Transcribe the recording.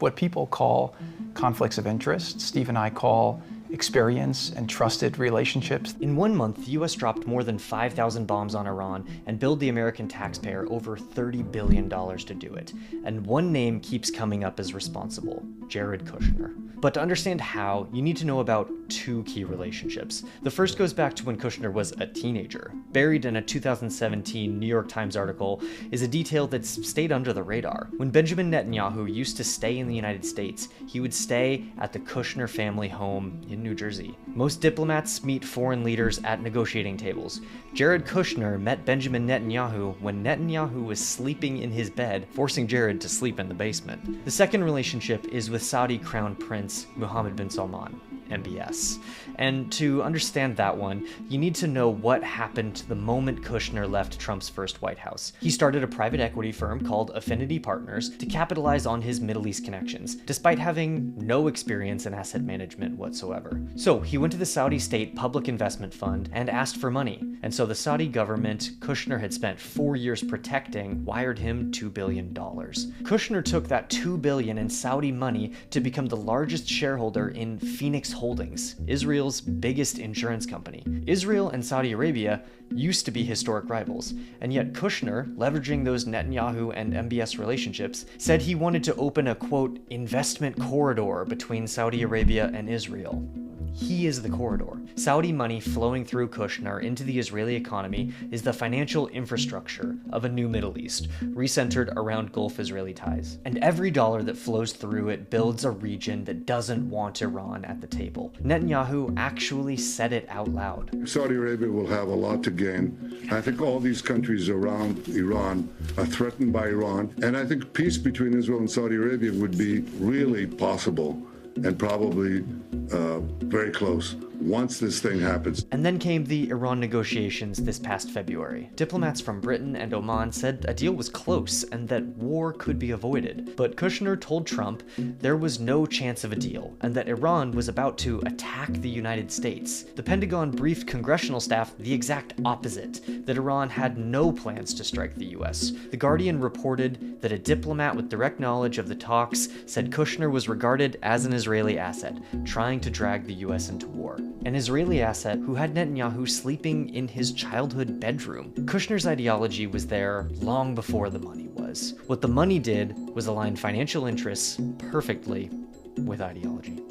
what people call conflicts of interest, Steve and I call experience and trusted relationships. In 1 month, the US dropped more than 5,000 bombs on Iran and billed the American taxpayer over $30 billion to do it. And one name keeps coming up as responsible: Jared Kushner. But to understand how, you need to know about two key relationships. The first goes back to when Kushner was a teenager. Buried in a 2017 New York Times article is a detail that's stayed under the radar. When Benjamin Netanyahu used to stay in the United States, he would stay at the Kushner family home in New Jersey. Most diplomats meet foreign leaders at negotiating tables. Jared Kushner met Benjamin Netanyahu when Netanyahu was sleeping in his bed, forcing Jared to sleep in the basement. The second relationship is with Saudi Crown Prince Mohammed bin Salman, MBS. And to understand that one, you need to know what happened the moment Kushner left Trump's first White House. He started a private equity firm called Affinity Partners to capitalize on his Middle East connections, despite having no experience in asset management whatsoever. So he went to the Saudi State Public Investment Fund and asked for money. And so the Saudi government Kushner had spent 4 years protecting wired him $2 billion. Kushner took that $2 billion in Saudi money to become the largest shareholder in Phoenix Holdings, Israel's biggest insurance company. Israel and Saudi Arabia used to be historic rivals, and yet Kushner, leveraging those Netanyahu and MBS relationships, said he wanted to open a, quote, investment corridor between Saudi Arabia and Israel. He is the corridor. Saudi money flowing through Kushner into the Israeli economy is the financial infrastructure of a new Middle East, recentered around Gulf Israeli ties. And every dollar that flows through it builds a region that doesn't want Iran at the table. Netanyahu actually said it out loud. Saudi Arabia will have a lot to gain. I think all these countries around Iran are threatened by Iran, and I think peace between Israel and Saudi Arabia would be really possible and probably very close once this thing happens. And then came the Iran negotiations this past February. Diplomats from Britain and Oman said a deal was close and that war could be avoided. But Kushner told Trump there was no chance of a deal and that Iran was about to attack the United States. The Pentagon briefed congressional staff the exact opposite, that Iran had no plans to strike the US. The Guardian reported that a diplomat with direct knowledge of the talks said Kushner was regarded as an Israeli asset, trying to drag the US into war. An Israeli asset who had Netanyahu sleeping in his childhood bedroom. Kushner's ideology was there long before the money was. What the money did was align financial interests perfectly with ideology.